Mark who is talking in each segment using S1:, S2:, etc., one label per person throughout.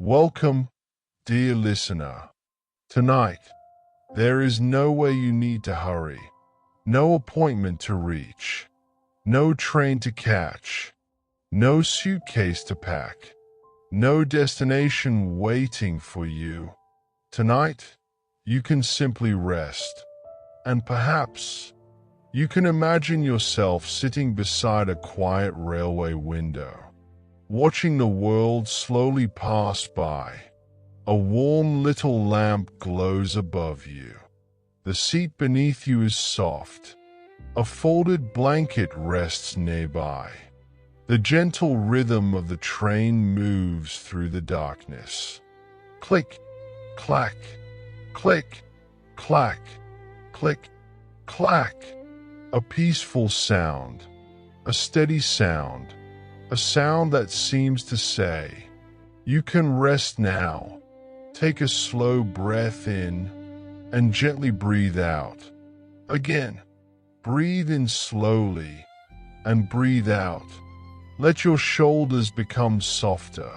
S1: Welcome, dear listener. Tonight, there is nowhere you need to hurry, no appointment to reach, no train to catch, no suitcase to pack, no destination waiting for you. Tonight, you can simply rest, and perhaps you can imagine yourself sitting beside a quiet railway window, watching the world slowly pass by. A warm little lamp glows above you. The seat beneath you is soft. A folded blanket rests nearby. The gentle rhythm of the train moves through the darkness. Click, clack, click, clack, click, clack. A peaceful sound, a steady sound, a sound that seems to say, "You can rest now." Take a slow breath in and gently breathe out. Again, breathe in slowly and breathe out. Let your shoulders become softer.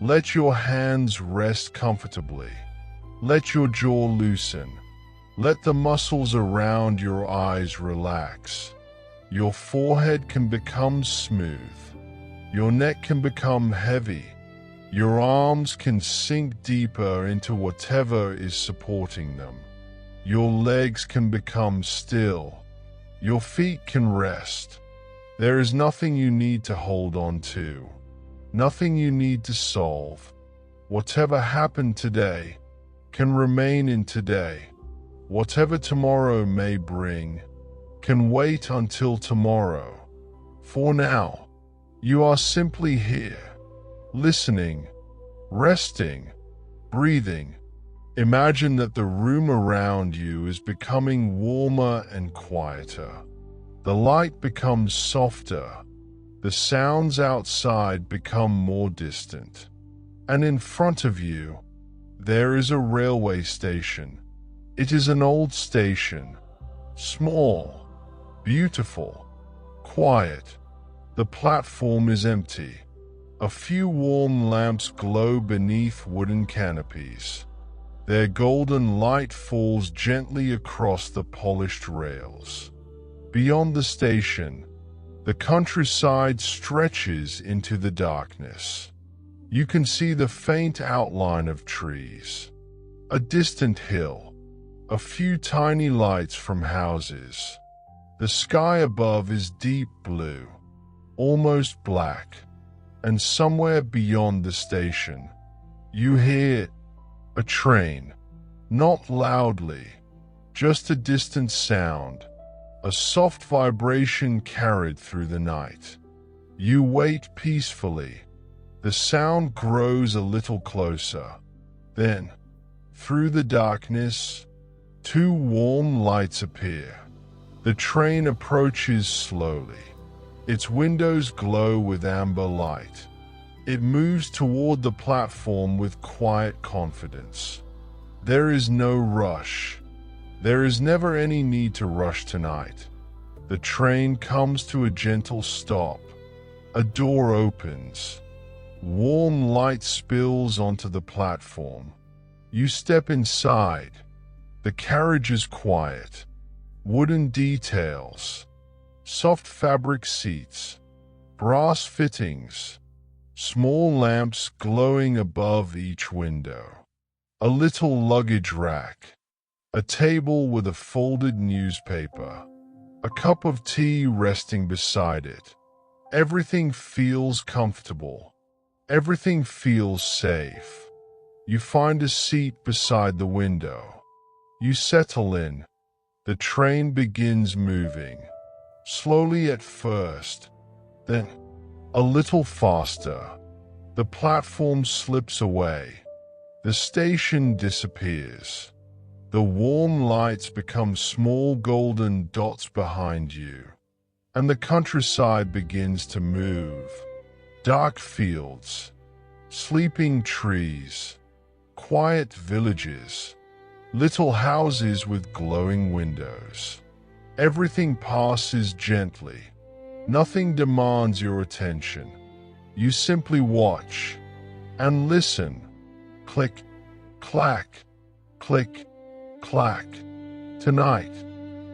S1: Let your hands rest comfortably. Let your jaw loosen. Let the muscles around your eyes relax. Your forehead can become smooth. Your neck can become heavy. Your arms can sink deeper into whatever is supporting them. Your legs can become still. Your feet can rest. There is nothing you need to hold on to. Nothing you need to solve. Whatever happened today can remain in today. Whatever tomorrow may bring can wait until tomorrow. For now, you are simply here, listening, resting, breathing. Imagine that the room around you is becoming warmer and quieter. The light becomes softer. The sounds outside become more distant. And in front of you, there is a railway station. It is an old station, small, beautiful, quiet. The platform is empty. A few warm lamps glow beneath wooden canopies. Their golden light falls gently across the polished rails. Beyond the station, the countryside stretches into the darkness. You can see the faint outline of trees, a distant hill, a few tiny lights from houses. The sky above is deep blue, almost black, and somewhere beyond the station, you hear a train, not loudly, just a distant sound, a soft vibration carried through the night. You wait peacefully. The sound grows a little closer. Then, through the darkness, two warm lights appear. The train approaches slowly. Its windows glow with amber light. It moves toward the platform with quiet confidence. There is no rush. There is never any need to rush tonight. The train comes to a gentle stop. A door opens. Warm light spills onto the platform. You step inside. The carriage is quiet. Wooden details, soft fabric seats, brass fittings, small lamps glowing above each window. A little luggage rack, a table with a folded newspaper, a cup of tea resting beside it. Everything feels comfortable. Everything feels safe. You find a seat beside the window. You settle in. The train begins moving, slowly at first, then a little faster. The platform slips away. The station disappears. The warm lights become small golden dots behind you, and the countryside begins to move. Dark fields, sleeping trees, quiet villages, little houses with glowing windows. Everything passes gently. Nothing demands your attention. You simply watch and listen. Click, clack, click, clack. Tonight,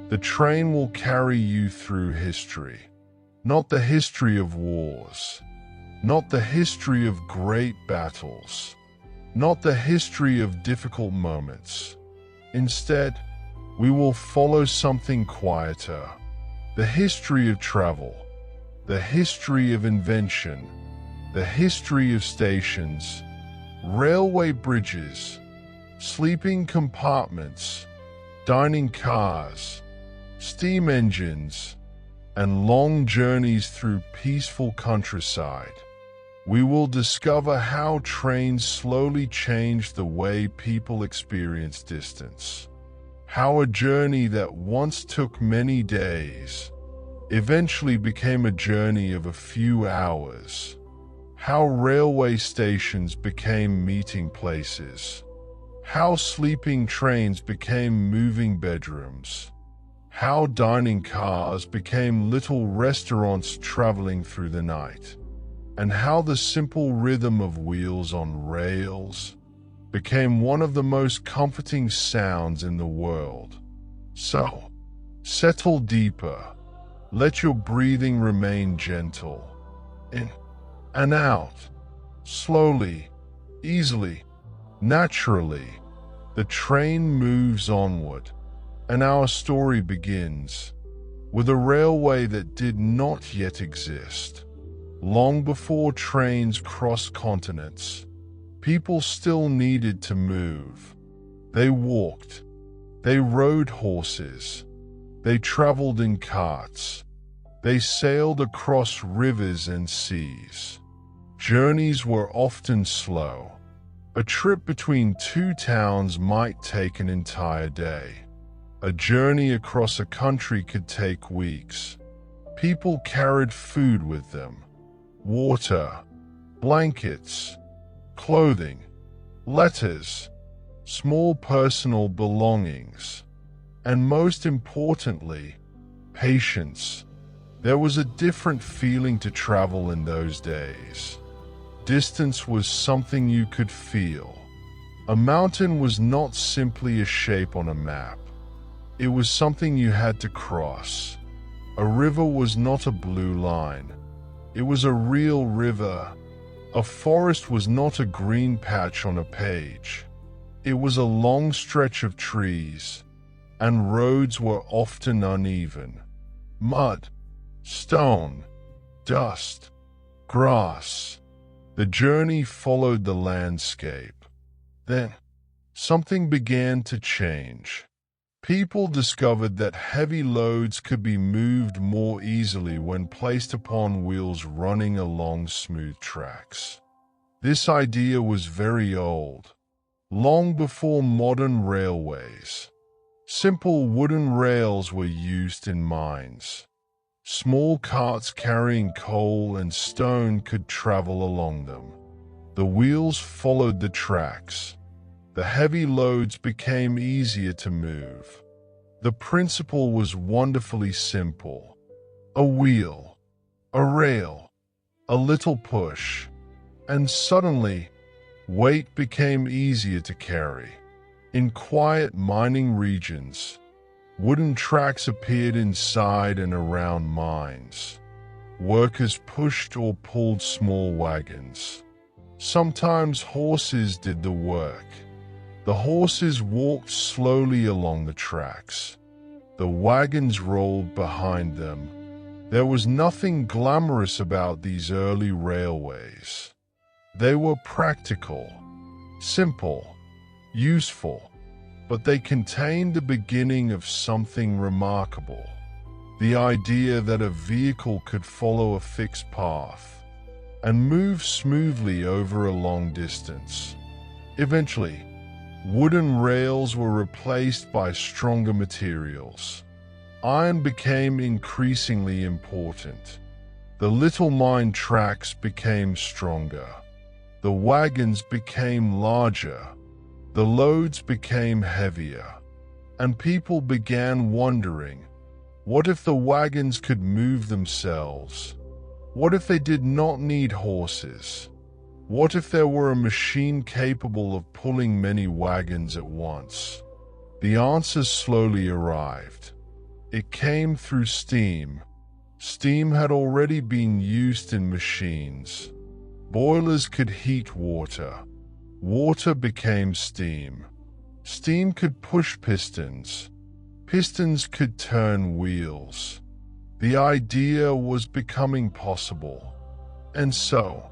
S1: the train will carry you through history. Not the history of wars, not the history of great battles, not the history of difficult moments. Instead, we will follow something quieter, the history of travel, the history of invention, the history of stations, railway bridges, sleeping compartments, dining cars, steam engines, and long journeys through peaceful countryside. We will discover how trains slowly changed the way people experience distance. How a journey that once took many days eventually became a journey of a few hours. How railway stations became meeting places. How sleeping trains became moving bedrooms. How dining cars became little restaurants traveling through the night. And how the simple rhythm of wheels on rails became one of the most comforting sounds in the world. So, settle deeper. Let your breathing remain gentle. In and out. Slowly, easily, naturally. The train moves onward, and our story begins with a railway that did not yet exist. Long before trains crossed continents, people still needed to move. They walked, they rode horses, they traveled in carts, they sailed across rivers and seas. Journeys were often slow. A trip between two towns might take an entire day. A journey across a country could take weeks. People carried food with them, water, blankets, clothing, letters, small personal belongings, and most importantly, patience. There was a different feeling to travel in those days. Distance was something you could feel. A mountain was not simply a shape on a map. It was something you had to cross. A river was not a blue line. It was a real river. A forest was not a green patch on a page. It was a long stretch of trees, and roads were often uneven. Mud, stone, dust, grass. The journey followed the landscape. Then, something began to change. People discovered that heavy loads could be moved more easily when placed upon wheels running along smooth tracks. This idea was very old, long before modern railways. Simple wooden rails were used in mines. Small carts carrying coal and stone could travel along them. The wheels followed the tracks. The heavy loads became easier to move. The principle was wonderfully simple. A wheel, a rail, a little push, and suddenly, weight became easier to carry. In quiet mining regions, wooden tracks appeared inside and around mines. Workers pushed or pulled small wagons. Sometimes horses did the work. The horses walked slowly along the tracks. The wagons rolled behind them. There was nothing glamorous about these early railways. They were practical, simple, useful, but they contained the beginning of something remarkable. The idea that a vehicle could follow a fixed path and move smoothly over a long distance. Eventually, wooden rails were replaced by stronger materials. Iron became increasingly important. The little mine tracks became stronger. The wagons became larger. The loads became heavier, and people began wondering, what if the wagons could move themselves? What if they did not need horses? What if there were a machine capable of pulling many wagons at once? The answer slowly arrived. It came through steam. Steam had already been used in machines. Boilers could heat water. Water became steam. Steam could push pistons. Pistons could turn wheels. The idea was becoming possible. And so,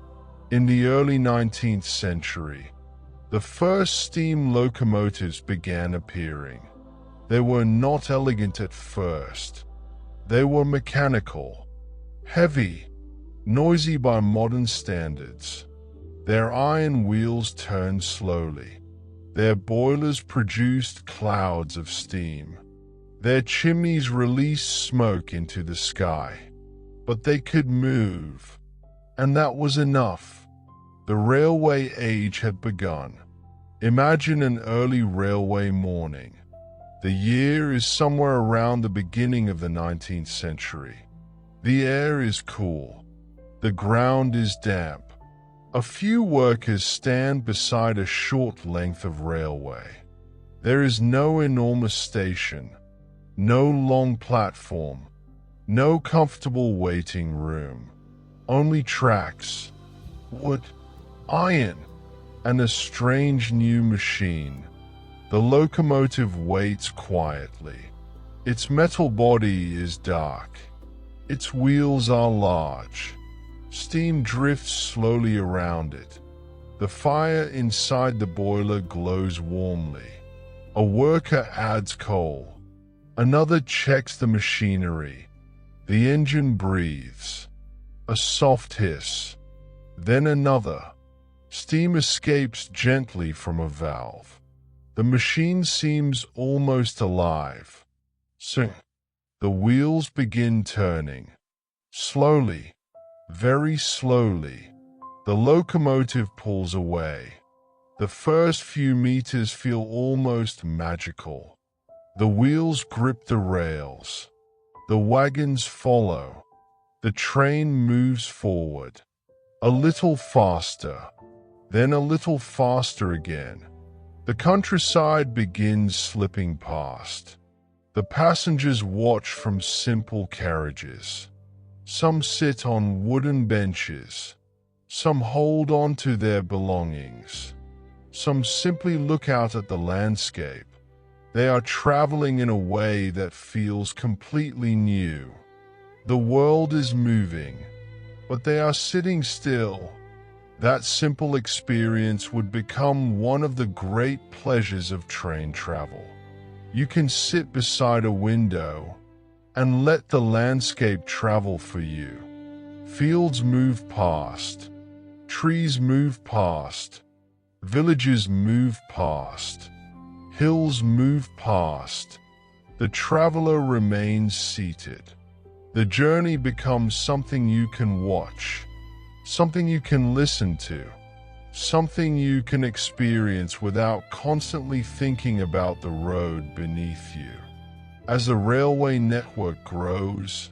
S1: in the early 19th century, the first steam locomotives began appearing. They were not elegant at first. They were mechanical, heavy, noisy by modern standards. Their iron wheels turned slowly. Their boilers produced clouds of steam. Their chimneys released smoke into the sky. But they could move, and that was enough. The railway age had begun. Imagine an early railway morning. The year is somewhere around the beginning of the 19th century. The air is cool. The ground is damp. A few workers stand beside a short length of railway. There is no enormous station, no long platform, no comfortable waiting room. Only tracks, wood, iron, and a strange new machine. The locomotive waits quietly. Its metal body is dark. Its wheels are large. Steam drifts slowly around it. The fire inside the boiler glows warmly. A worker adds coal. Another checks the machinery. The engine breathes. A soft hiss. Then another. Steam escapes gently from a valve. The machine seems almost alive. Soon, the wheels begin turning. Slowly, very slowly, the locomotive pulls away. The first few meters feel almost magical. The wheels grip the rails. The wagons follow. The train moves forward. A little faster, then a little faster again. The countryside begins slipping past. The passengers watch from simple carriages. Some sit on wooden benches. Some hold on to their belongings. Some simply look out at the landscape. They are traveling in a way that feels completely new. The world is moving, but they are sitting still. That simple experience would become one of the great pleasures of train travel. You can sit beside a window and let the landscape travel for you. Fields move past. Trees move past. Villages move past. Hills move past. The traveler remains seated. The journey becomes something you can watch, something you can listen to, something you can experience without constantly thinking about the road beneath you. As the railway network grows,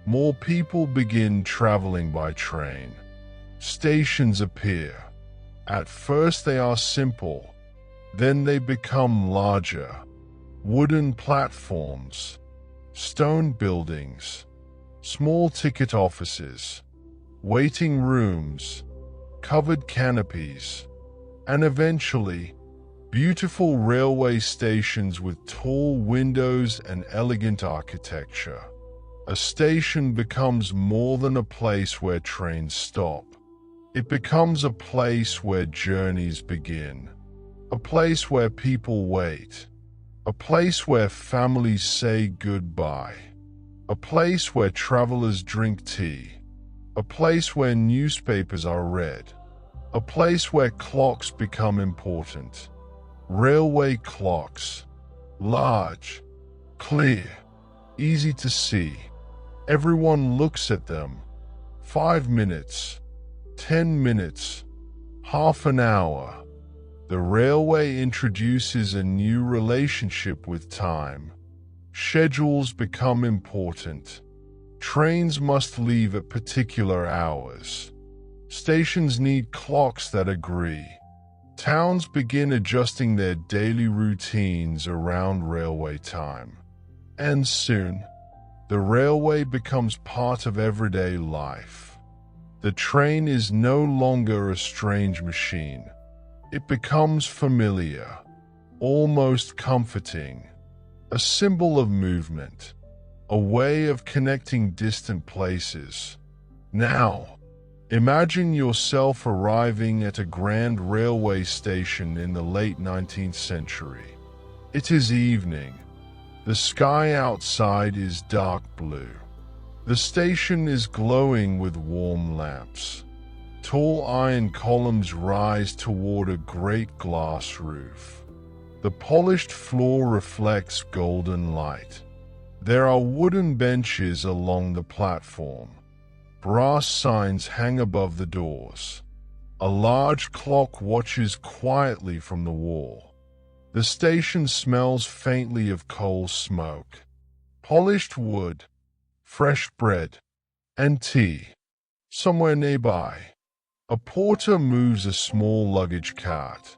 S1: more people begin traveling by train. Stations appear. At first they are simple, then they become larger. Wooden platforms, stone buildings, small ticket offices, waiting rooms, covered canopies, and eventually, beautiful railway stations with tall windows and elegant architecture. A station becomes more than a place where trains stop. It becomes a place where journeys begin, a place where people wait, a place where families say goodbye, a place where travelers drink tea, a place where newspapers are read, a place where clocks become important. Railway clocks, large, clear, easy to see. Everyone looks at them. 5 minutes, 10 minutes, half an hour. The railway introduces a new relationship with time. Schedules become important. Trains must leave at particular hours. Stations need clocks that agree. Towns begin adjusting their daily routines around railway time. And soon, the railway becomes part of everyday life. The train is no longer a strange machine. It becomes familiar, almost comforting, a symbol of movement, a way of connecting distant places. Now, imagine yourself arriving at a grand railway station in the late 19th century. It is evening. The sky outside is dark blue. The station is glowing with warm lamps. Tall iron columns rise toward a great glass roof. The polished floor reflects golden light. There are wooden benches along the platform. Brass signs hang above the doors. A large clock watches quietly from the wall. The station smells faintly of coal smoke, polished wood, fresh bread, and tea. Somewhere nearby, a porter moves a small luggage cart.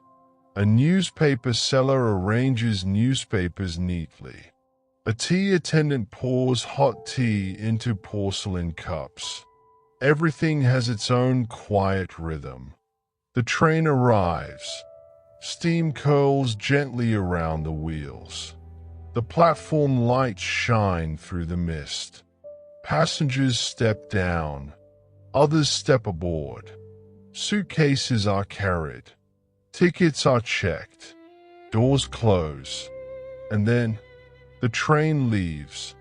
S1: A newspaper seller arranges newspapers neatly. A tea attendant pours hot tea into porcelain cups. Everything has its own quiet rhythm. The train arrives. Steam curls gently around the wheels. The platform lights shine through the mist. Passengers step down. Others step aboard. Suitcases are carried. Tickets are checked. Doors close. And then, the train leaves.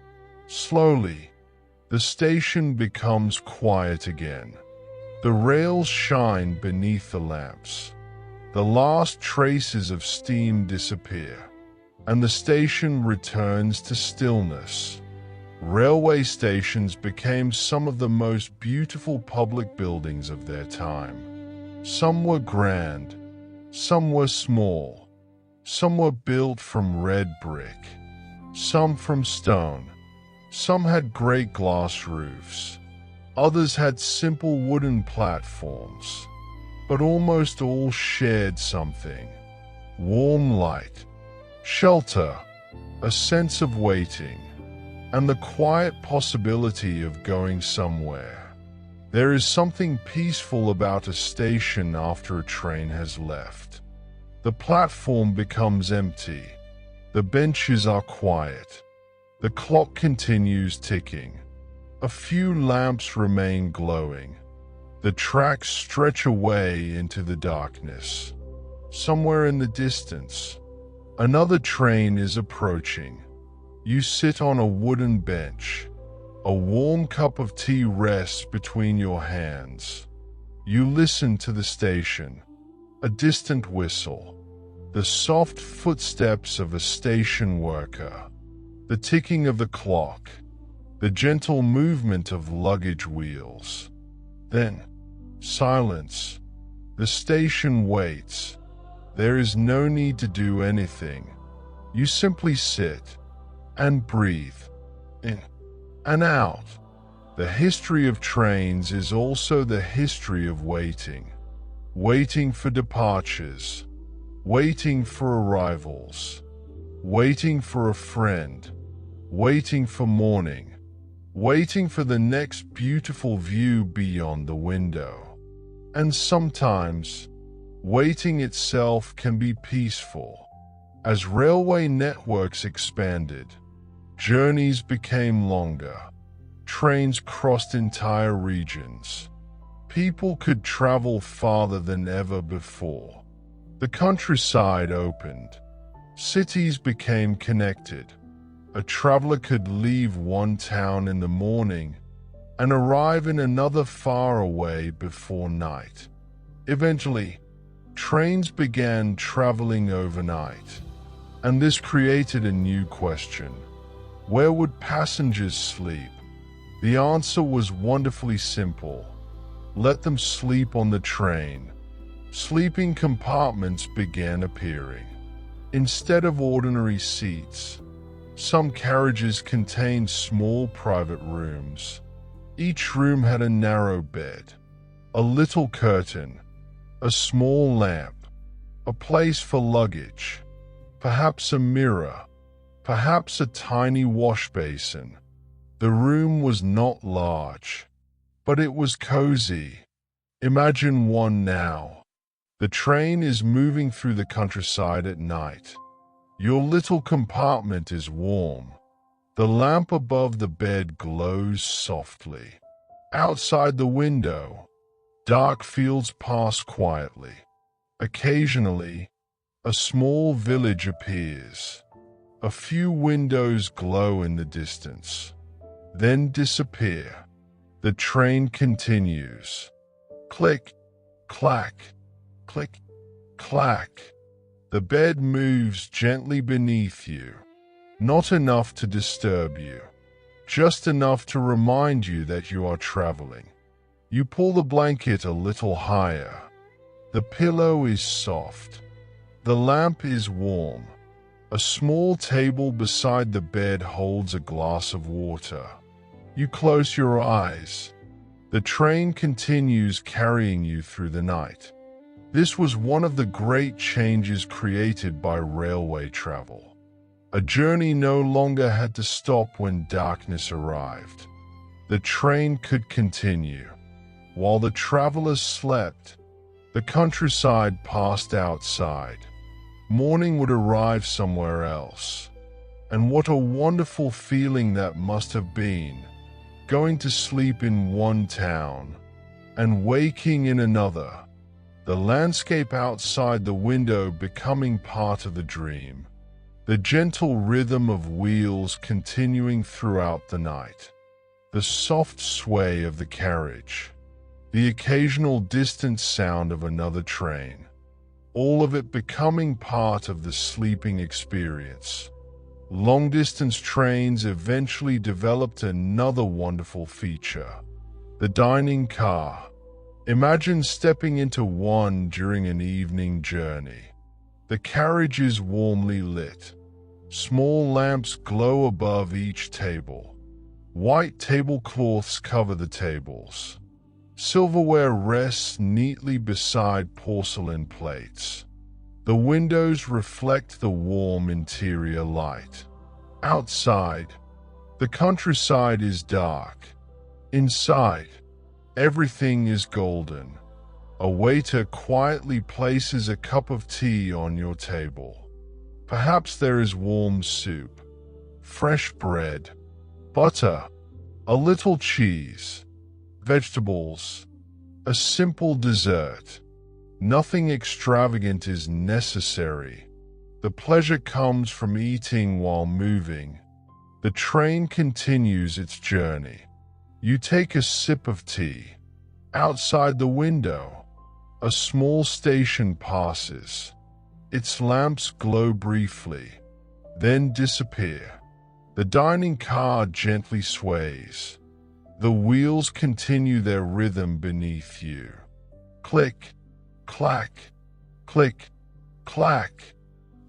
S1: Slowly, the station becomes quiet again. The rails shine beneath the lamps. The last traces of steam disappear, and the station returns to stillness. Railway stations became some of the most beautiful public buildings of their time. Some were grand, some were small, some were built from red brick, some from stone. Some had great glass roofs, others had simple wooden platforms. But almost all shared something: warm light, shelter, a sense of waiting, and the quiet possibility of going somewhere. There is something peaceful about a station after a train has left. The platform becomes empty. The benches are quiet. The clock continues ticking. A few lamps remain glowing. The tracks stretch away into the darkness. Somewhere in the distance, another train is approaching. You sit on a wooden bench. A warm cup of tea rests between your hands. You listen to the station, a distant whistle, the soft footsteps of a station worker, the ticking of the clock, the gentle movement of luggage wheels. Then, silence. The station waits. There is no need to do anything. You simply sit and breathe, in and out. The history of trains is also the history of waiting. Waiting for departures, waiting for arrivals, waiting for a friend, waiting for morning, waiting for the next beautiful view beyond the window. And sometimes, waiting itself can be peaceful. As railway networks expanded, journeys became longer. Trains crossed entire regions. People could travel farther than ever before. The countryside opened. Cities became connected. A traveler could leave one town in the morning and arrive in another far away before night. Eventually, trains began traveling overnight, and this created a new question. Where would passengers sleep? The answer was wonderfully simple. Let them sleep on the train. Sleeping compartments began appearing. Instead of ordinary seats, some carriages contained small private rooms. Each room had a narrow bed, a little curtain, a small lamp, a place for luggage, perhaps a mirror, perhaps a tiny wash basin. The room was not large, but it was cozy. Imagine one now. The train is moving through the countryside at night. Your little compartment is warm. The lamp above the bed glows softly. Outside the window, dark fields pass quietly. Occasionally, a small village appears. A few windows glow in the distance, then disappear. The train continues. Click, clack, click, clack. The bed moves gently beneath you, not enough to disturb you, just enough to remind you that you are traveling. You pull the blanket a little higher. The pillow is soft. The lamp is warm. A small table beside the bed holds a glass of water. You close your eyes. The train continues carrying you through the night. This was one of the great changes created by railway travel. A journey no longer had to stop when darkness arrived. The train could continue. While the travelers slept, the countryside passed outside. Morning would arrive somewhere else. And what a wonderful feeling that must have been, going to sleep in one town and waking in another. The landscape outside the window becoming part of the dream. The gentle rhythm of wheels continuing throughout the night. The soft sway of the carriage. The occasional distant sound of another train. All of it becoming part of the sleeping experience. Long-distance trains eventually developed another wonderful feature. The dining car. Imagine stepping into one during an evening journey. The carriage is warmly lit. Small lamps glow above each table. White tablecloths cover the tables. Silverware rests neatly beside porcelain plates. The windows reflect the warm interior light. Outside, the countryside is dark. Inside, everything is golden. A waiter quietly places a cup of tea on your table. Perhaps there is warm soup, fresh bread, butter, a little cheese, vegetables, a simple dessert. Nothing extravagant is necessary. The pleasure comes from eating while moving. The train continues its journey. You take a sip of tea. Outside the window, a small station passes. Its lamps glow briefly, then disappear. The dining car gently sways. The wheels continue their rhythm beneath you. Click, clack, click, clack.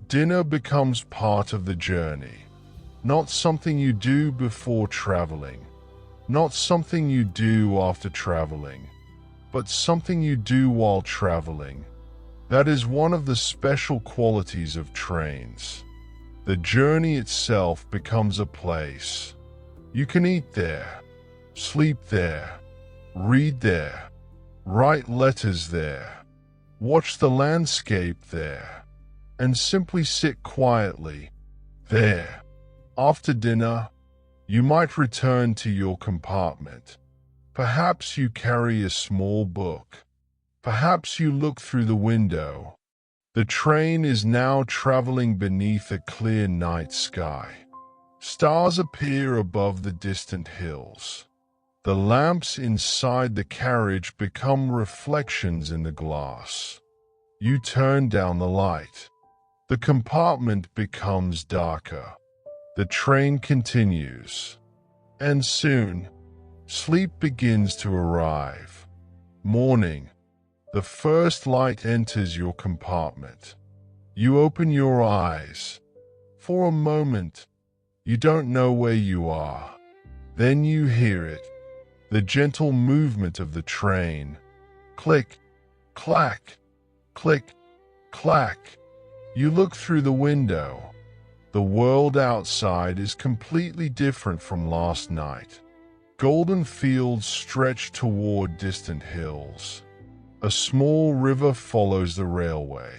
S1: Dinner becomes part of the journey. Not something you do before traveling. Not something you do after traveling. But something you do while traveling. That is one of the special qualities of trains. The journey itself becomes a place. You can eat there, sleep there, read there, write letters there, watch the landscape there, and simply sit quietly there. After dinner, you might return to your compartment. Perhaps you carry a small book. Perhaps you look through the window. The train is now traveling beneath a clear night sky. Stars appear above the distant hills. The lamps inside the carriage become reflections in the glass. You turn down the light. The compartment becomes darker. The train continues. And soon, sleep begins to arrive. Morning. The first light enters your compartment. You open your eyes. For a moment, you don't know where you are. Then you hear it, the gentle movement of the train, Click, clack, click, clack. You look through the window. The world outside is completely different from last night. Golden fields stretch toward distant hills. A small river follows the railway.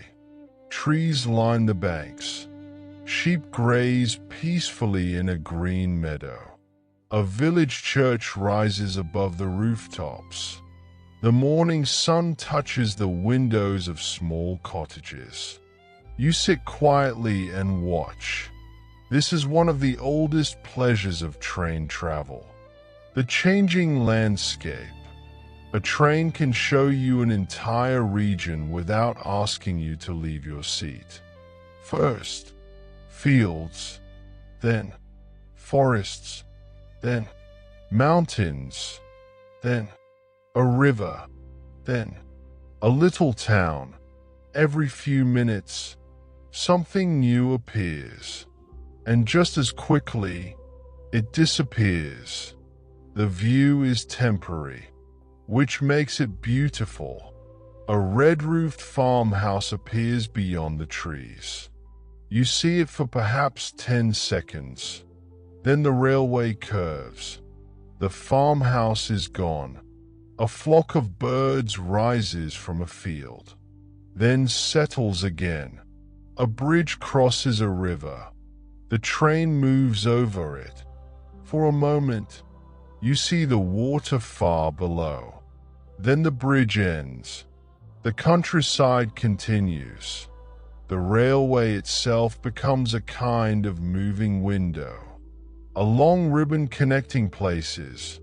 S1: Trees line the banks. Sheep graze peacefully in a green meadow. A village church rises above the rooftops. The morning sun touches the windows of small cottages. You sit quietly and watch. This is one of the oldest pleasures of train travel. The changing landscape. A train can show you an entire region without asking you to leave your seat. First, fields, then forests, then mountains, then a river, then a little town. Every few minutes, something new appears, and just as quickly, it disappears. The view is temporary, which makes it beautiful. A red-roofed farmhouse appears beyond the trees. You see it for perhaps 10 seconds. Then the railway curves. The farmhouse is gone. A flock of birds rises from a field, then settles again. A bridge crosses a river. The train moves over it. For a moment, you see the water far below. Then the bridge ends. The countryside continues. The railway itself becomes a kind of moving window, a long ribbon connecting places,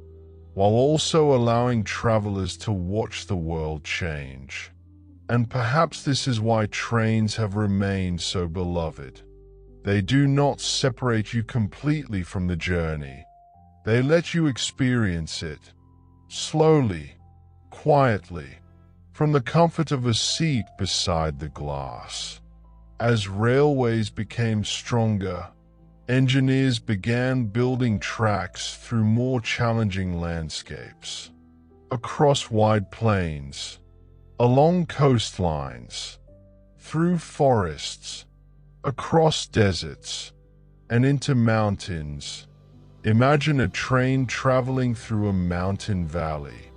S1: while also allowing travelers to watch the world change. And perhaps this is why trains have remained so beloved. They do not separate you completely from the journey. They let you experience it, slowly, quietly, from the comfort of a seat beside the glass. As railways became stronger, engineers began building tracks through more challenging landscapes, across wide plains, along coastlines, through forests, across deserts, and into mountains. Imagine a train traveling through a mountain valley.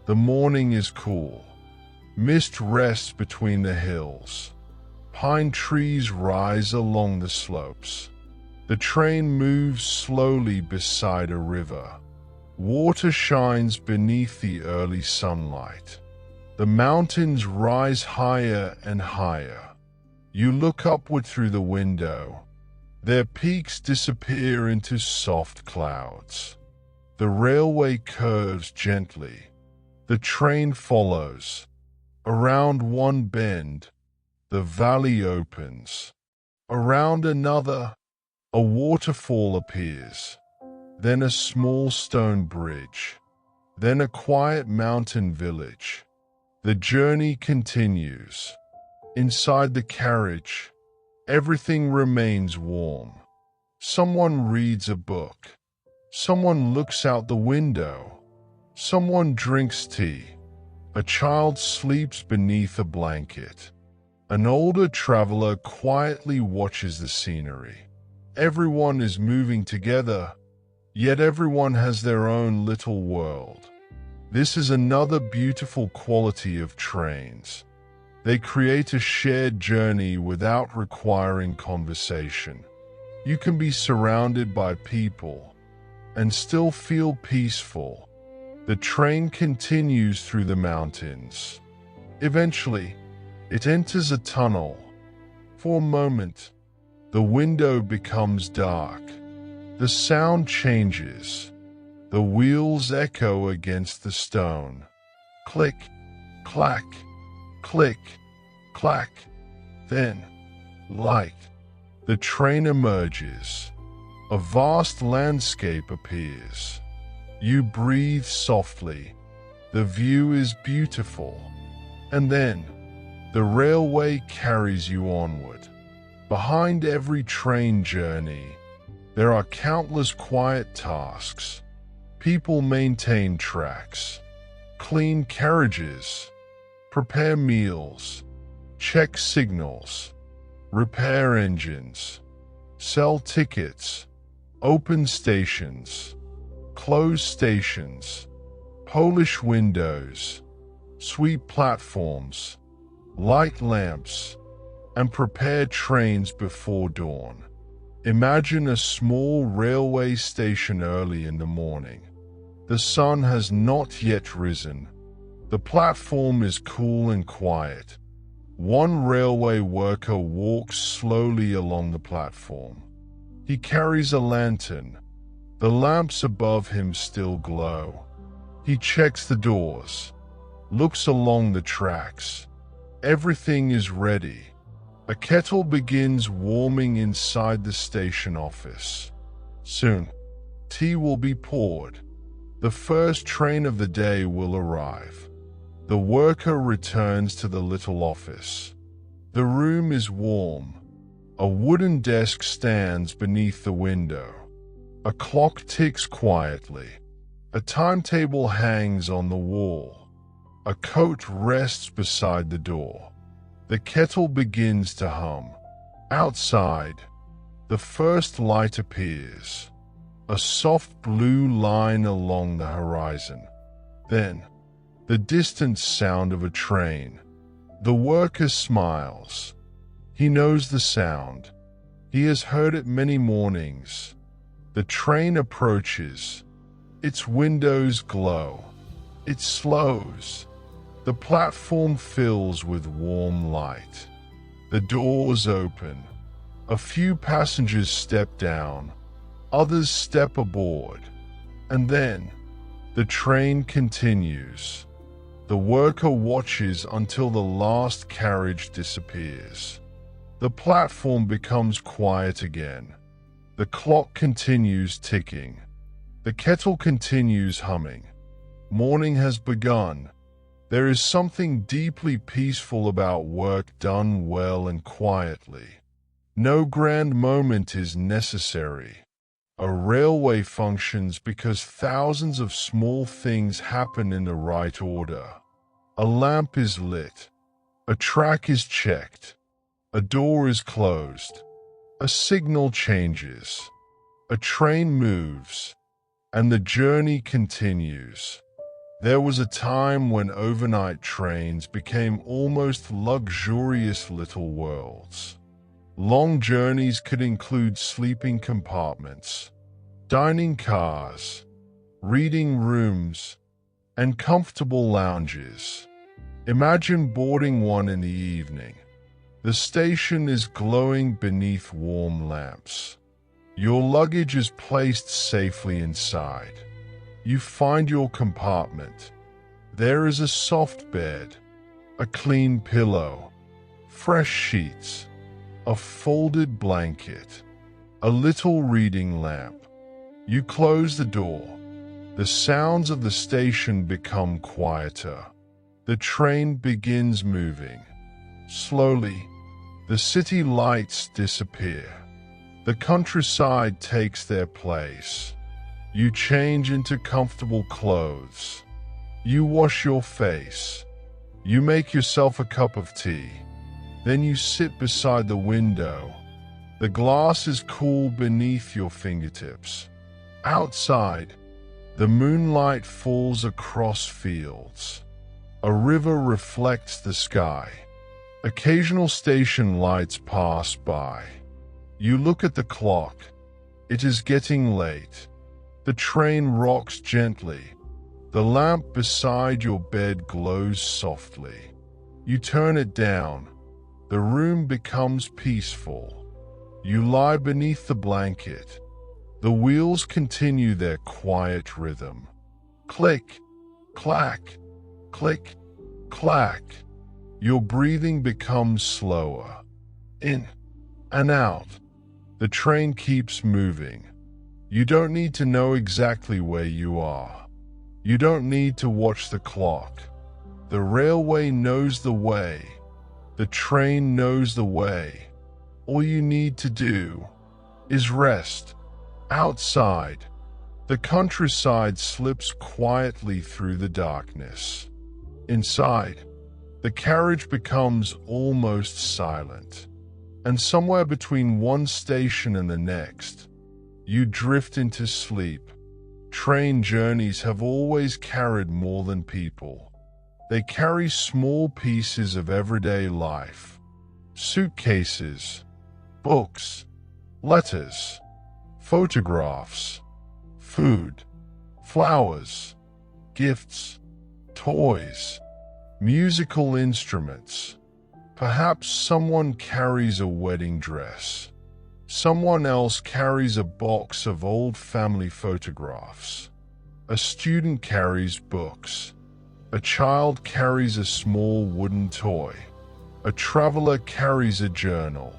S1: The morning is cool. Mist rests between the hills. Pine trees rise along the slopes. The train moves slowly beside a river. Water shines beneath the early sunlight. The mountains rise higher and higher. You look upward through the window. Their peaks disappear into soft clouds. The railway curves gently. The train follows. Around one bend, the valley opens. Around another, a waterfall appears. Then a small stone bridge. Then a quiet mountain village. The journey continues. Inside the carriage, everything remains warm. Someone reads a book. Someone looks out the window. Someone drinks tea. A child sleeps beneath a blanket. An older traveler quietly watches the scenery. Everyone is moving together, yet everyone has their own little world. This is another beautiful quality of trains. They create a shared journey without requiring conversation. You can be surrounded by people and still feel peaceful. The train continues through the mountains. Eventually, it enters a tunnel. For a moment, the window becomes dark. The sound changes. The wheels echo against the stone. Click, clack, click, clack. Then, light. The train emerges. A vast landscape appears. You breathe softly. The view is beautiful. And then, the railway carries you onward. Behind every train journey, there are countless quiet tasks. People maintain tracks, clean carriages, Prepare meals, check signals, repair engines, sell tickets, open stations, close stations, polish windows, sweep platforms, light lamps, and prepare trains before dawn. Imagine a small railway station early in the morning. The sun has not yet risen. The platform is cool and quiet. One railway worker walks slowly along the platform. He carries a lantern. The lamps above him still glow. He checks the doors, looks along the tracks. Everything is ready. A kettle begins warming inside the station office. Soon, tea will be poured. The first train of the day will arrive. The worker returns to the little office. The room is warm. A wooden desk stands beneath the window. A clock ticks quietly. A timetable hangs on the wall. A coat rests beside the door. The kettle begins to hum. Outside, the first light appears. A soft blue line along the horizon. Then, the distant sound of a train. The worker smiles. He knows the sound. He has heard it many mornings. The train approaches. Its windows glow. It slows. The platform fills with warm light. The doors open. A few passengers step down. Others step aboard. And then, the train continues. The worker watches until the last carriage disappears. The platform becomes quiet again. The clock continues ticking. The kettle continues humming. Morning has begun. There is something deeply peaceful about work done well and quietly. No grand moment is necessary. A railway functions because thousands of small things happen in the right order. A lamp is lit. A track is checked. A door is closed. A signal changes. A train moves. And the journey continues. There was a time when overnight trains became almost luxurious little worlds. Long journeys could include sleeping compartments, dining cars, reading rooms, and comfortable lounges. Imagine boarding one in the evening. The station is glowing beneath warm lamps. Your luggage is placed safely inside. You find your compartment. There is a soft bed, a clean pillow, fresh sheets, a folded blanket, a little reading lamp. You close the door. The sounds of the station become quieter. The train begins moving. Slowly, the city lights disappear. The countryside takes their place. You change into comfortable clothes. You wash your face. You make yourself a cup of tea. Then you sit beside the window. The glass is cool beneath your fingertips. Outside, the moonlight falls across fields. A river reflects the sky. Occasional station lights pass by. You look at the clock. It is getting late. The train rocks gently. The lamp beside your bed glows softly. You turn it down. The room becomes peaceful. You lie beneath the blanket. The wheels continue their quiet rhythm. Click, clack, click, clack. Your breathing becomes slower. In and out. The train keeps moving. You don't need to know exactly where you are. You don't need to watch the clock. The railway knows the way. The train knows the way. All you need to do is rest. Outside, the countryside slips quietly through the darkness. Inside, The carriage becomes almost silent, and somewhere between one station and the next, you drift into sleep. Train journeys have always carried more than people. They carry small pieces of everyday life: suitcases, books, letters, photographs, food, flowers, gifts, toys, musical instruments. Perhaps someone carries a wedding dress. Someone else carries a box of old family photographs. A student carries books. A child carries a small wooden toy. A traveler carries a journal.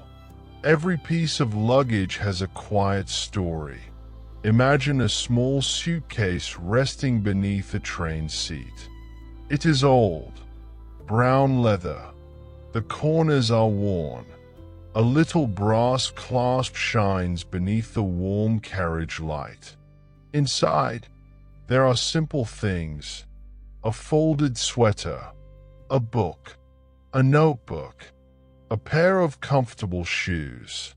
S1: Every piece of luggage has a quiet story. Imagine a small suitcase resting beneath a train seat. It is old, brown leather. The corners are worn. A little brass clasp shines beneath the warm carriage light. Inside, there are simple things: a folded sweater, a book, a notebook, a pair of comfortable shoes,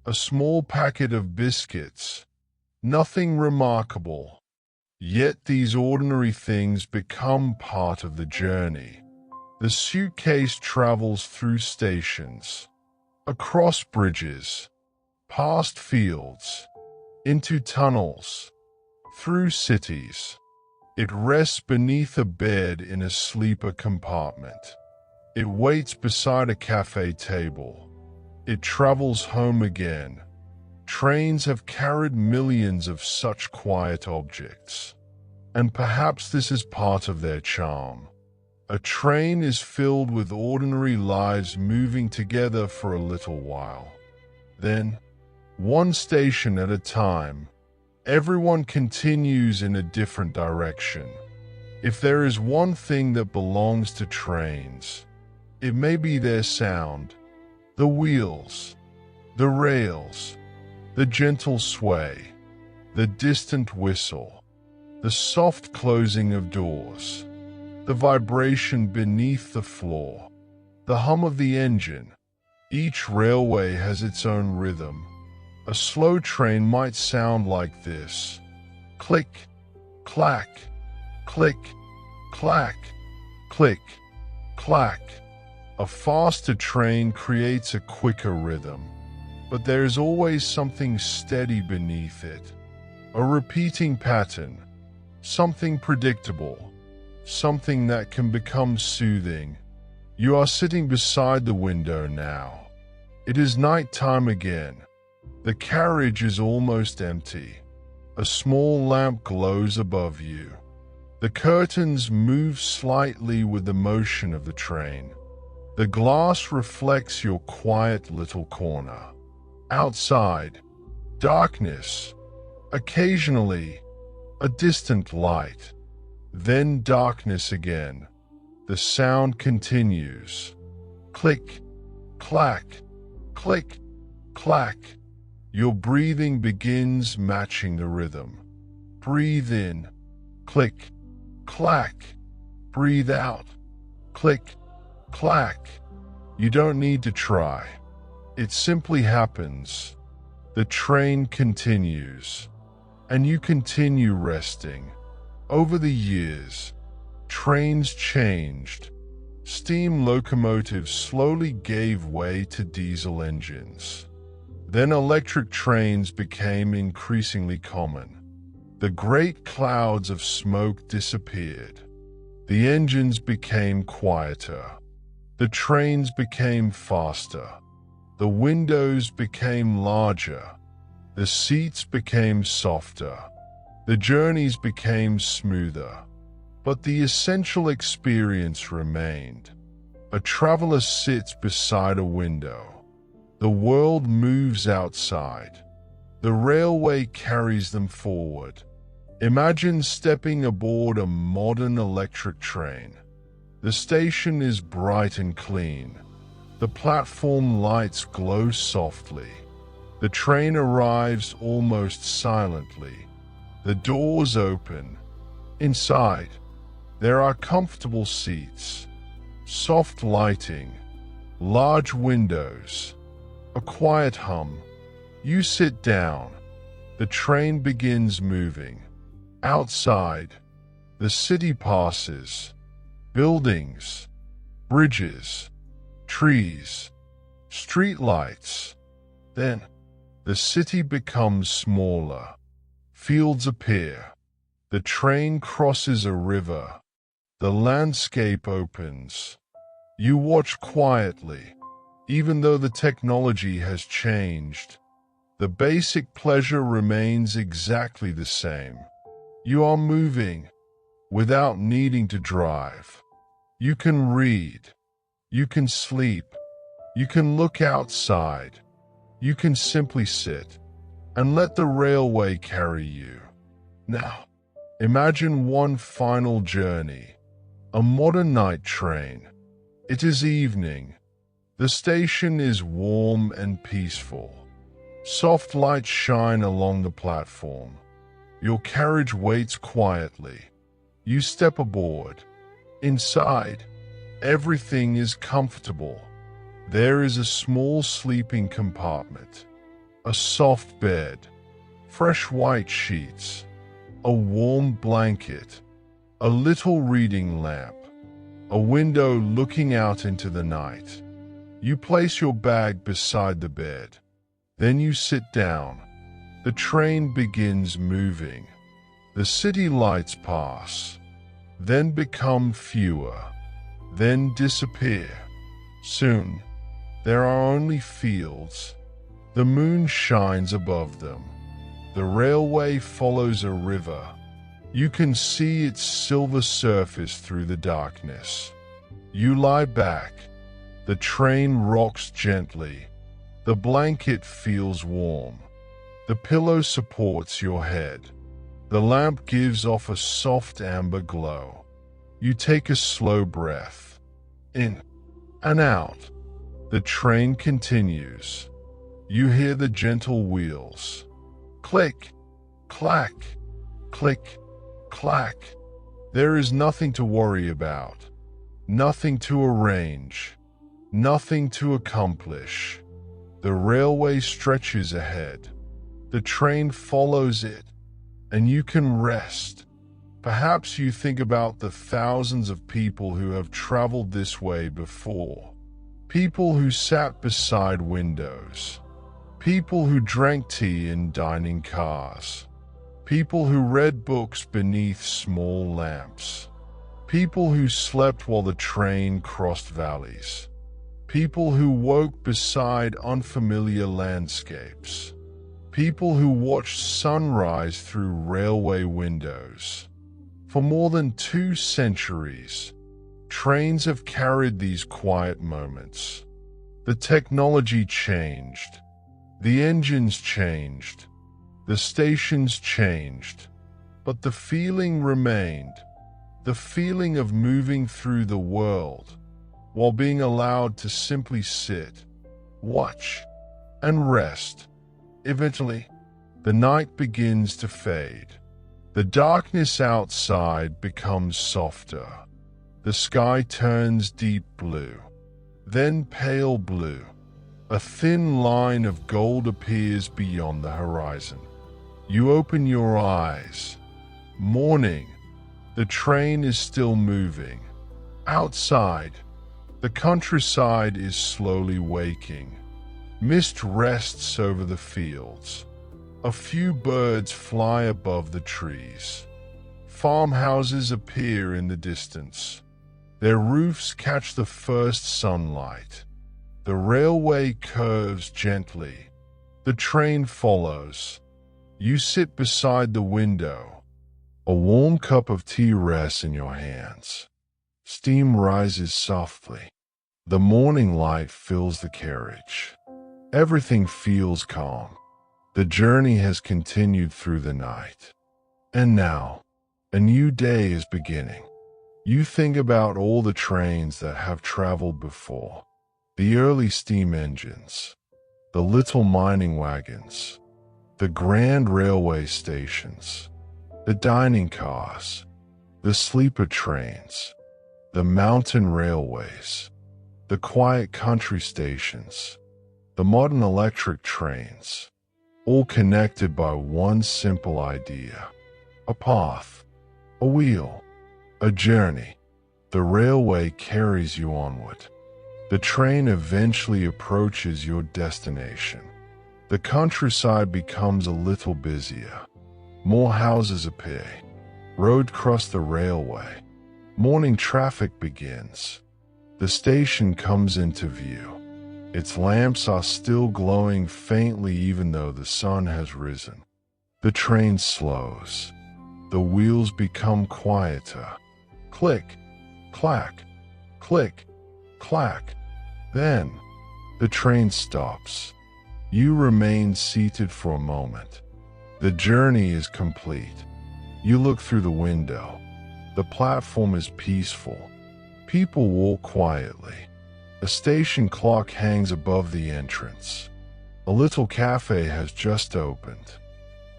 S1: a small packet of biscuits. Nothing remarkable. Yet these ordinary things become part of the journey. The suitcase travels through stations, across bridges, past fields, into tunnels, through cities. It rests beneath a bed in a sleeper compartment. It waits beside a cafe table. It travels home again. Trains have carried millions of such quiet objects. And perhaps this is part of their charm. A train is filled with ordinary lives moving together for a little while. Then, one station at a time, everyone continues in a different direction. If there is one thing that belongs to trains, it may be their sound: the wheels, the rails, the gentle sway, the distant whistle, the soft closing of doors, the vibration beneath the floor, the hum of the engine. Each railway has its own rhythm. A slow train might sound like this: click, clack, click, clack, click, clack. A faster train creates a quicker rhythm, but there's always something steady beneath it. A repeating pattern, something predictable, something that can become soothing. You are sitting beside the window now. It is night time again. The carriage is almost empty. A small lamp glows above you. The curtains move slightly with the motion of the train. The glass reflects your quiet little corner. Outside, darkness. Occasionally, a distant light. Then darkness again. The sound continues. Click, clack, click, clack. Your breathing begins matching the rhythm. Breathe in. Click, clack. Breathe out. Click, clack. You don't need to try. It simply happens. The train continues, and you continue resting. Over the years, trains changed. Steam locomotives slowly gave way to diesel engines. Then electric trains became increasingly common. The great clouds of smoke disappeared. The engines became quieter. The trains became faster. The windows became larger. The seats became softer. The journeys became smoother. But the essential experience remained. A traveler sits beside a window. The world moves outside. The railway carries them forward. Imagine stepping aboard a modern electric train. The station is bright and clean. The platform lights glow softly. The train arrives almost silently. The doors open. Inside, there are comfortable seats. Soft lighting, large windows, a quiet hum. You sit down. The train begins moving. Outside, the city passes. Buildings, bridges, trees, street lights. Then, the city becomes smaller. Fields appear. The train crosses a river. The landscape opens. You watch quietly. Even though the technology has changed, the basic pleasure remains exactly the same. You are moving without needing to drive. You can read. You can sleep. You can look outside. You can simply sit and let the railway carry you. Now, imagine one final journey. A modern night train. It is evening. The station is warm and peaceful. Soft lights shine along the platform. Your carriage waits quietly. You step aboard. Inside, everything is comfortable. There is a small sleeping compartment, a soft bed, fresh white sheets, a warm blanket, a little reading lamp, a window looking out into the night. You place your bag beside the bed. Then you sit down. The train begins moving. The city lights pass, then become fewer, then disappear. Soon, there are only fields. The moon shines above them. The railway follows a river. You can see its silver surface through the darkness. You lie back. The train rocks gently. The blanket feels warm. The pillow supports your head. The lamp gives off a soft amber glow. You take a slow breath. In and out. The train continues. You hear the gentle wheels. Click, clack, click, clack. There is nothing to worry about. Nothing to arrange. Nothing to accomplish. The railway stretches ahead. The train follows it, and you can rest. Perhaps you think about the thousands of people who have traveled this way before. People who sat beside windows. People who drank tea in dining cars. People who read books beneath small lamps. People who slept while the train crossed valleys. People who woke beside unfamiliar landscapes. People who watched sunrise through railway windows. For more than 2 centuries, trains have carried these quiet moments. The technology changed. The engines changed. The stations changed. But the feeling remained. The feeling of moving through the world, while being allowed to simply sit, watch, and rest. Eventually, the night begins to fade. The darkness outside becomes softer. The sky turns deep blue, then pale blue. A thin line of gold appears beyond the horizon. You open your eyes. Morning. The train is still moving. Outside, the countryside is slowly waking. Mist rests over the fields. A few birds fly above the trees. Farmhouses appear in the distance. Their roofs catch the first sunlight. The railway curves gently. The train follows. You sit beside the window. A warm cup of tea rests in your hands. Steam rises softly. The morning light fills the carriage. Everything feels calm. The journey has continued through the night. And now, a new day is beginning. You think about all the trains that have traveled before. The early steam engines, the little mining wagons, the grand railway stations, the dining cars, the sleeper trains. the mountain railways, the quiet country stations, the modern electric trains, all connected by one simple idea: a path, a wheel, a journey. The railway carries you onward. The train eventually approaches your destination. The countryside becomes a little busier. More houses appear. Road cross the railway. Morning traffic begins. The station comes into view. Its lamps are still glowing faintly even though the sun has risen. The train slows. The wheels become quieter. Click, clack, click, clack. Then, the train stops. You remain seated for a moment. The journey is complete. You look through the window. The platform is peaceful. People walk quietly. A station clock hangs above the entrance. A little cafe has just opened.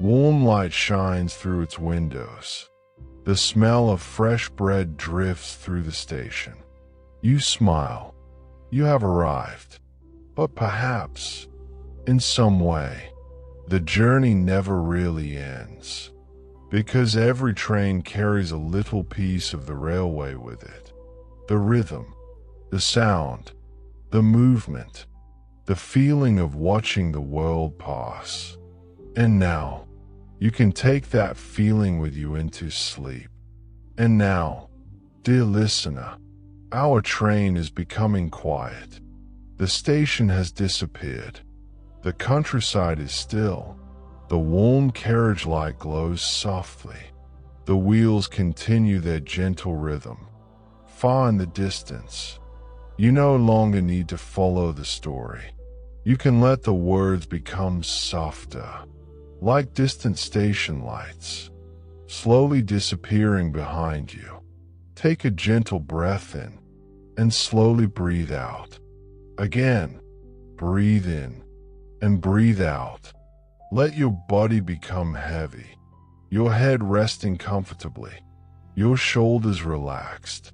S1: Warm light shines through its windows. The smell of fresh bread drifts through the station. You smile. You have arrived. But perhaps, in some way, the journey never really ends. Because every train carries a little piece of the railway with it. The rhythm, the sound, the movement, the feeling of watching the world pass. And now, you can take that feeling with you into sleep. And now, dear listener, our train is becoming quiet. The station has disappeared. The countryside is still. The warm carriage light glows softly. The wheels continue their gentle rhythm. Far in the distance, you no longer need to follow the story. You can let the words become softer, like distant station lights, slowly disappearing behind you. Take a gentle breath in and slowly breathe out. Again, breathe in and breathe out. Let your body become heavy, your head resting comfortably, your shoulders relaxed,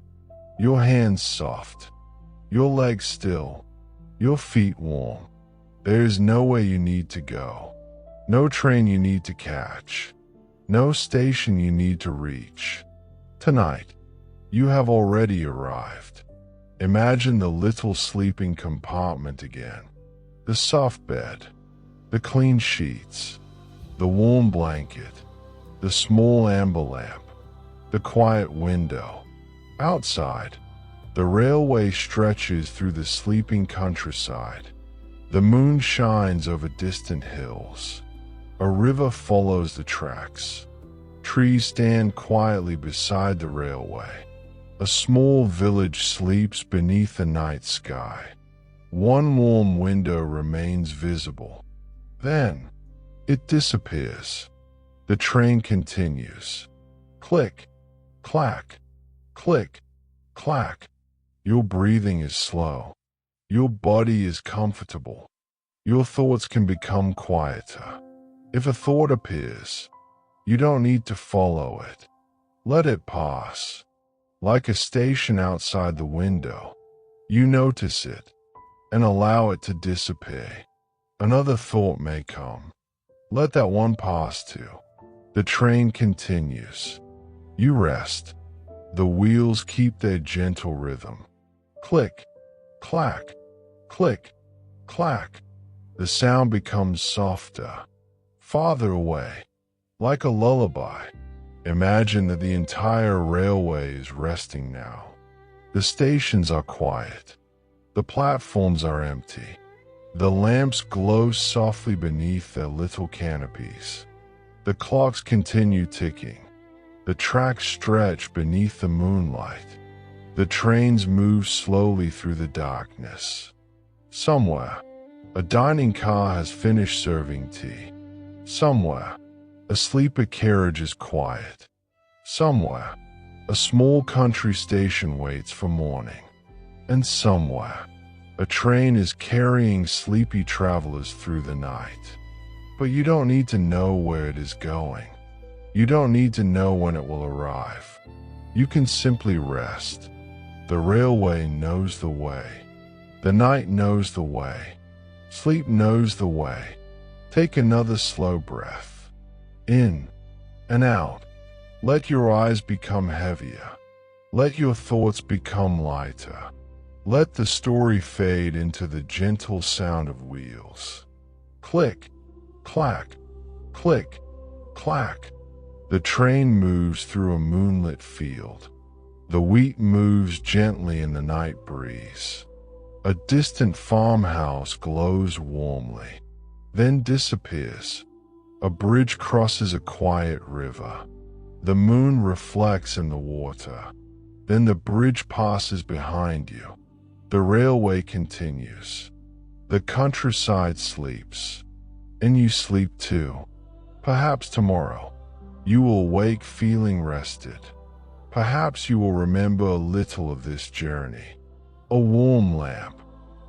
S1: your hands soft, your legs still, your feet warm. There is nowhere you need to go, no train you need to catch, no station you need to reach. Tonight, you have already arrived. Imagine the little sleeping compartment again, the soft bed, the clean sheets, the warm blanket, the small amber lamp, the quiet window. Outside, the railway stretches through the sleeping countryside. The moon shines over distant hills. A river follows the tracks. Trees stand quietly beside the railway. A small village sleeps beneath the night sky. One warm window remains visible. Then, it disappears. The train continues. Click, clack, click, clack. Your breathing is slow. Your body is comfortable. Your thoughts can become quieter. If a thought appears, you don't need to follow it. Let it pass. Like a station outside the window, you notice it and allow it to disappear. Another thought may come. Let that one pass too. The train continues. You rest. The wheels keep their gentle rhythm. Click, clack, click, clack. The sound becomes softer, farther away, like a lullaby. Imagine that the entire railway is resting now. The stations are quiet. The platforms are empty. The lamps glow softly beneath their little canopies. The clocks continue ticking. The tracks stretch beneath the moonlight. The trains move slowly through the darkness. Somewhere, a dining car has finished serving tea. Somewhere, a sleeper carriage is quiet. Somewhere, a small country station waits for morning. And somewhere, a train is carrying sleepy travelers through the night. But you don't need to know where it is going. You don't need to know when it will arrive. You can simply rest. The railway knows the way. The night knows the way. Sleep knows the way. Take another slow breath. In and out. Let your eyes become heavier. Let your thoughts become lighter. Let the story fade into the gentle sound of wheels. Click, clack, click, clack. The train moves through a moonlit field. The wheat moves gently in the night breeze. A distant farmhouse glows warmly, then disappears. A bridge crosses a quiet river. The moon reflects in the water. Then the bridge passes behind you. The railway continues. The countryside sleeps, and you sleep too. Perhaps tomorrow you will wake feeling rested. Perhaps you will remember a little of this journey. A warm lamp,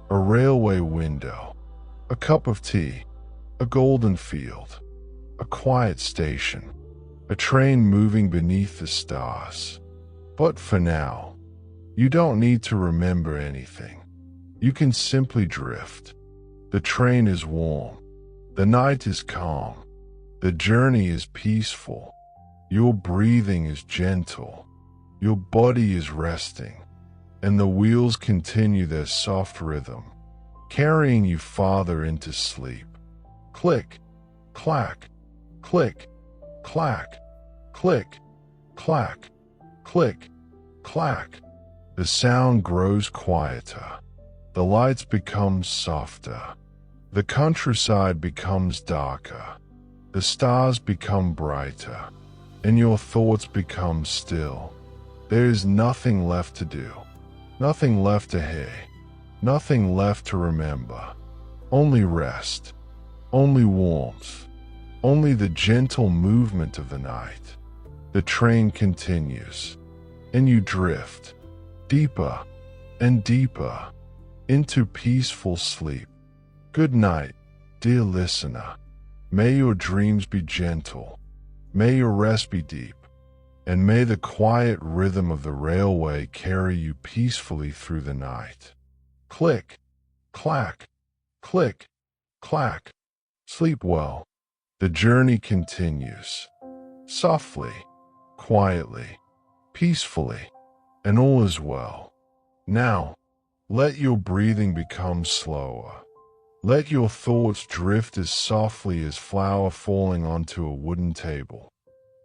S1: a railway window, a cup of tea, a golden field, a quiet station, a train moving beneath the stars. But for now, you don't need to remember anything. You can simply drift. The train is warm. The night is calm. The journey is peaceful. Your breathing is gentle. Your body is resting. And the wheels continue their soft rhythm, carrying you farther into sleep. Click, clack, click, clack, click, clack, click, clack. The sound grows quieter. The lights become softer. The countryside becomes darker. The stars become brighter. And your thoughts become still. There is nothing left to do. Nothing left to hear. Nothing left to remember. Only rest. Only warmth. Only the gentle movement of the night. The train continues. And you drift. Deeper and deeper into peaceful sleep. Good night, dear listener. May your dreams be gentle. May your rest be deep. And may the quiet rhythm of the railway carry you peacefully through the night. Click, clack, click, clack. Sleep well. The journey continues. Softly, quietly, peacefully. And all is well. Now, let your breathing become slower. Let your thoughts drift as softly as flour falling onto a wooden table.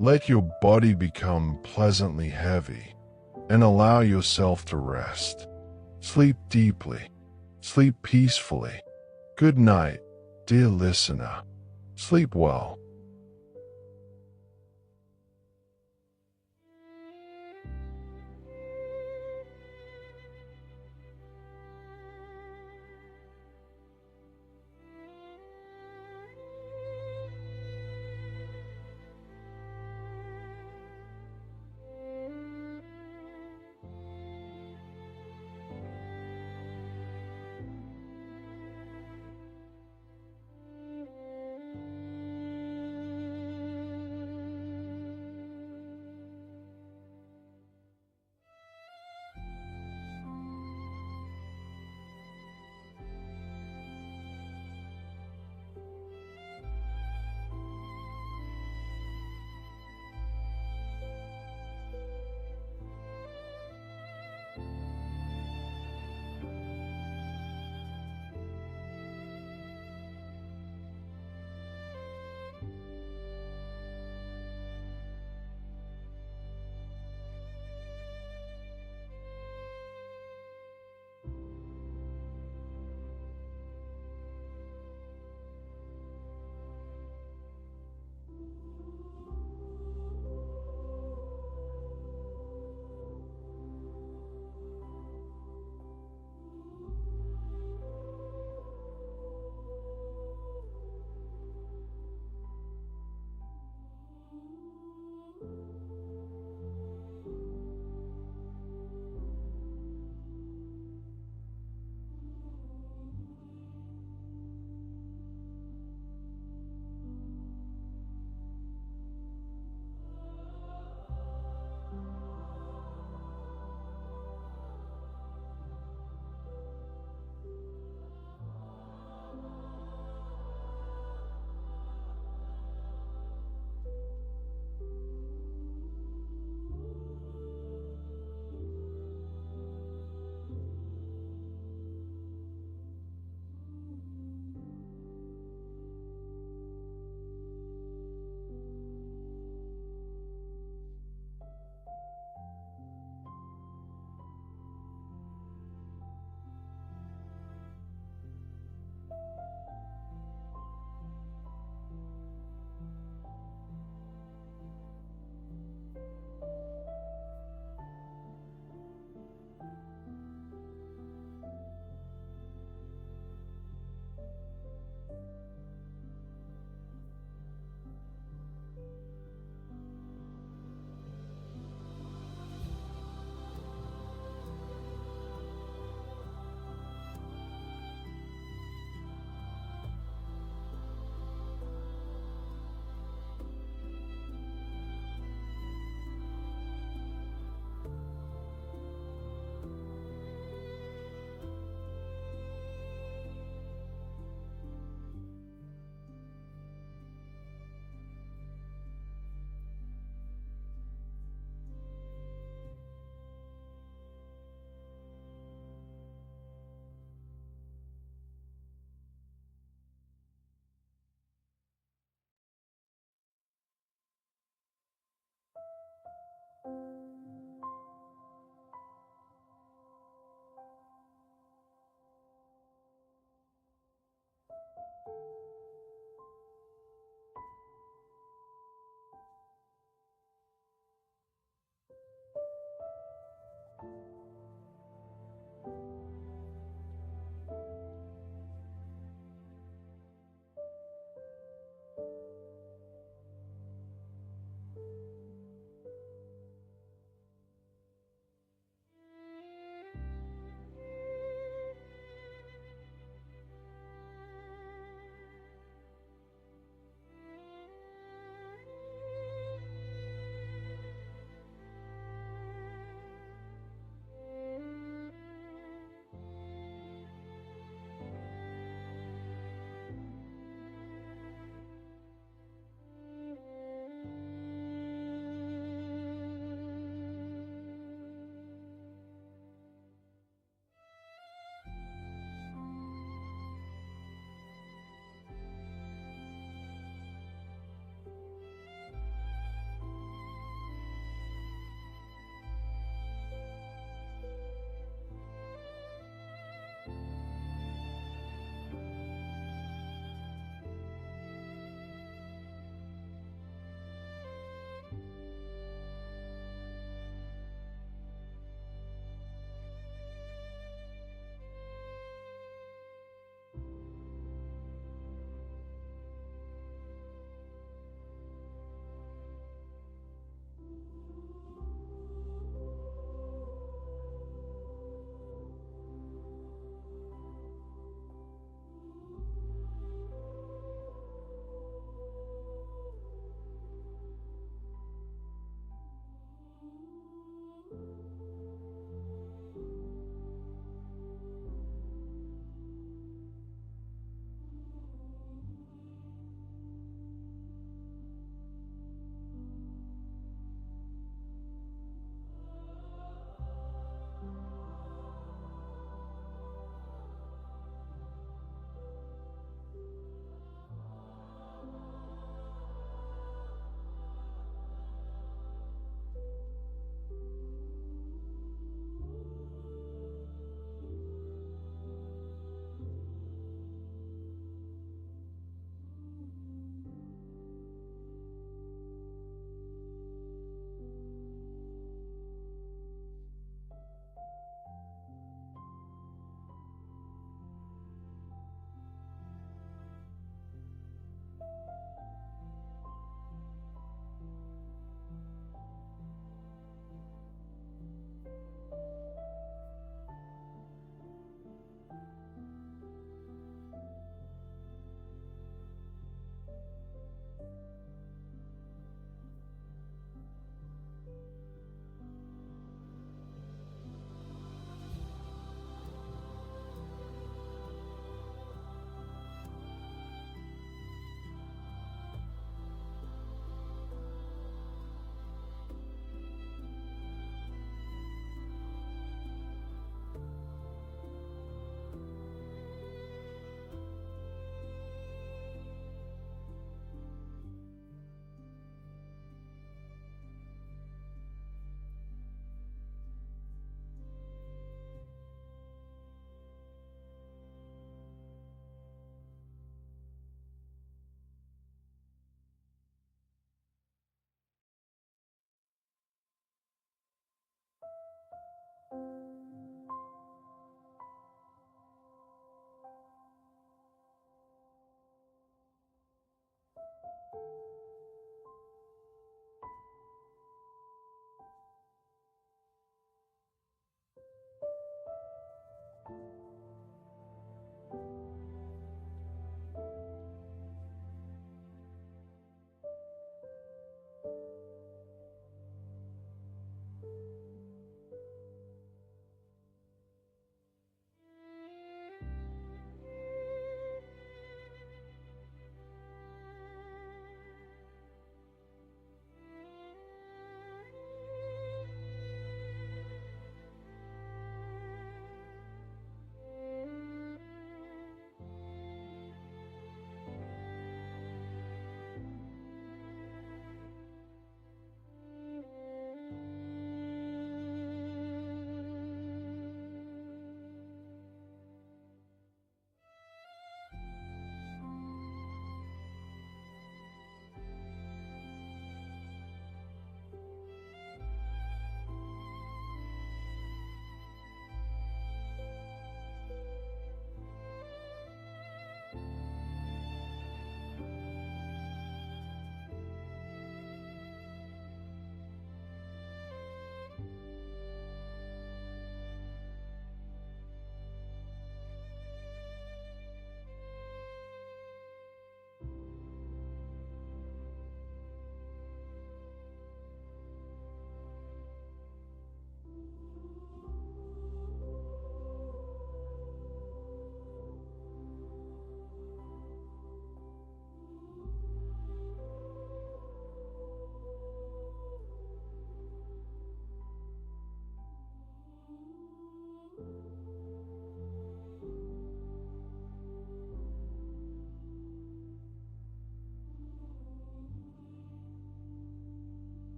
S1: Let your body become pleasantly heavy, and allow yourself to rest. Sleep deeply. Sleep peacefully. Good night, dear listener. Sleep well.